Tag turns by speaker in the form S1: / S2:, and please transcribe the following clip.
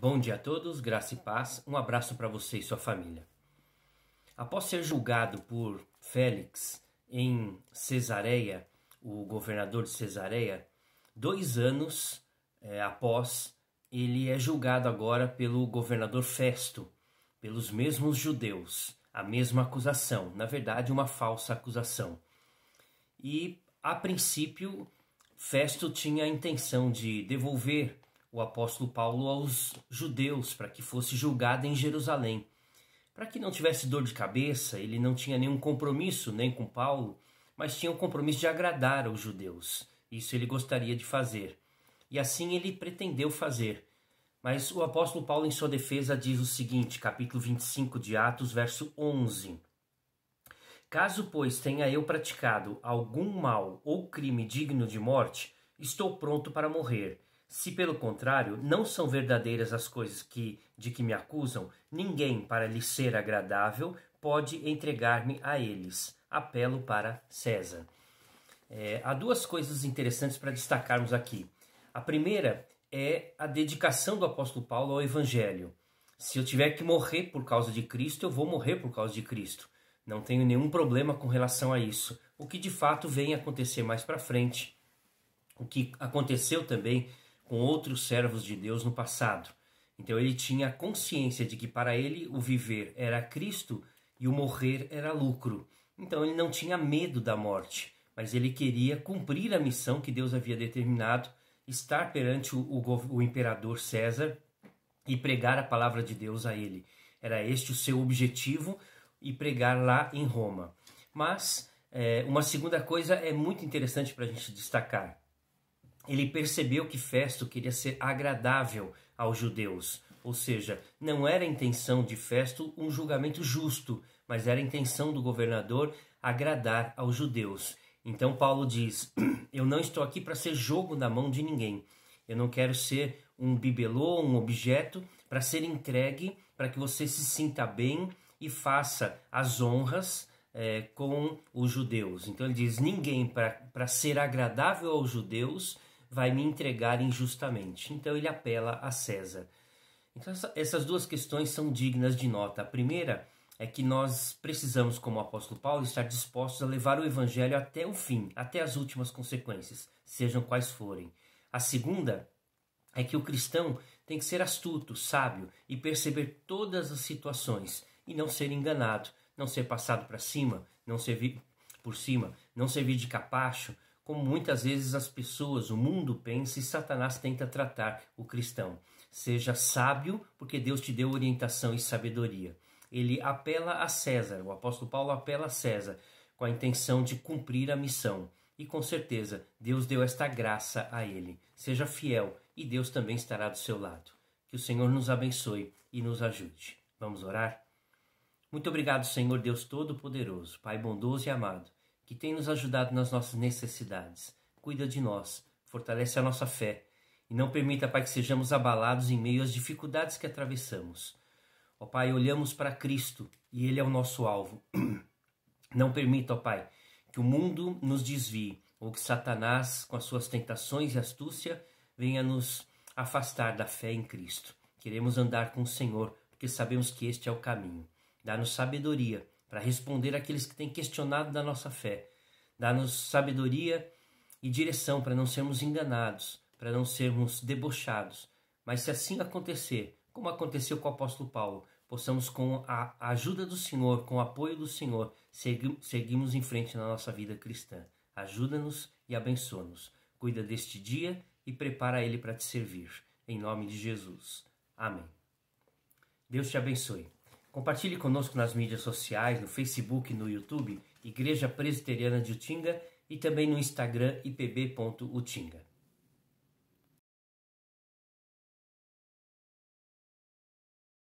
S1: Bom dia a todos, graça e paz, um abraço para você e sua família. Após ser julgado por Félix em Cesareia, o governador de Cesareia, 2 anos após, ele é julgado agora pelo governador Festo, pelos mesmos judeus, a mesma acusação, na verdade uma falsa acusação. E, a princípio, Festo tinha a intenção de devolver o apóstolo Paulo aos judeus para que fosse julgado em Jerusalém. Para que não tivesse dor de cabeça, ele não tinha nenhum compromisso nem com Paulo, mas tinha o compromisso de agradar aos judeus. Isso ele gostaria de fazer. E assim ele pretendeu fazer. Mas o apóstolo Paulo, em sua defesa, diz o seguinte, capítulo 25 de Atos, verso 11. Caso, pois, tenha eu praticado algum mal ou crime digno de morte, estou pronto para morrer. Se, pelo contrário, não são verdadeiras as coisas de que me acusam, ninguém, para lhe ser agradável, pode entregar-me a eles. Apelo para César. Há 2 coisas interessantes para destacarmos aqui. A primeira é a dedicação do apóstolo Paulo ao Evangelho. Se eu tiver que morrer por causa de Cristo, eu vou morrer por causa de Cristo. Não tenho nenhum problema com relação a isso. O que de fato vem acontecer mais para frente, o que aconteceu também com outros servos de Deus no passado. Então ele tinha consciência de que para ele o viver era Cristo e o morrer era lucro. Então ele não tinha medo da morte, mas ele queria cumprir a missão que Deus havia determinado, estar perante o imperador César e pregar a palavra de Deus a ele. Era este o seu objetivo, e pregar lá em Roma. Mas uma segunda coisa é muito interessante para a gente destacar. Ele percebeu que Festo queria ser agradável aos judeus, ou seja, não era a intenção de Festo um julgamento justo, mas era a intenção do governador agradar aos judeus. Então Paulo diz, eu não estou aqui para ser jogo na mão de ninguém, eu não quero ser um bibelô, um objeto para ser entregue para que você se sinta bem e faça as honras com os judeus. Então ele diz, ninguém para ser agradável aos judeus vai me entregar injustamente. Então ele apela a César. Então essas 2 questões são dignas de nota. A primeira é que nós precisamos, como o apóstolo Paulo, estar dispostos a levar o evangelho até o fim, até as últimas consequências, sejam quais forem. A segunda é que o cristão tem que ser astuto, sábio e perceber todas as situações e não ser enganado, não ser passado para cima, não servir por cima, não servir de capacho, como muitas vezes as pessoas, o mundo pensa e Satanás tenta tratar o cristão. Seja sábio, porque Deus te deu orientação e sabedoria. Ele apela a César, o apóstolo Paulo apela a César, com a intenção de cumprir a missão. E com certeza, Deus deu esta graça a ele. Seja fiel e Deus também estará do seu lado. Que o Senhor nos abençoe e nos ajude. Vamos orar? Muito obrigado, Senhor Deus Todo-Poderoso, Pai bondoso e amado, que tem nos ajudado nas nossas necessidades. Cuida de nós, fortalece a nossa fé e não permita, Pai, que sejamos abalados em meio às dificuldades que atravessamos. Ó Pai, olhamos para Cristo e Ele é o nosso alvo. Não permita, ó Pai, que o mundo nos desvie ou que Satanás, com as suas tentações e astúcia, venha nos afastar da fé em Cristo. Queremos andar com o Senhor, porque sabemos que este é o caminho. Dá-nos sabedoria para responder àqueles que têm questionado da nossa fé. Dá-nos sabedoria e direção para não sermos enganados, para não sermos debochados. Mas se assim acontecer, como aconteceu com o apóstolo Paulo, possamos com a ajuda do Senhor, com o apoio do Senhor, seguirmos em frente na nossa vida cristã. Ajuda-nos e abençoa-nos. Cuida deste dia e prepara ele para te servir. Em nome de Jesus. Amém. Deus te abençoe. Compartilhe conosco nas mídias sociais, no Facebook e no YouTube, Igreja Presbiteriana de Utinga, e também no Instagram ipb.utinga.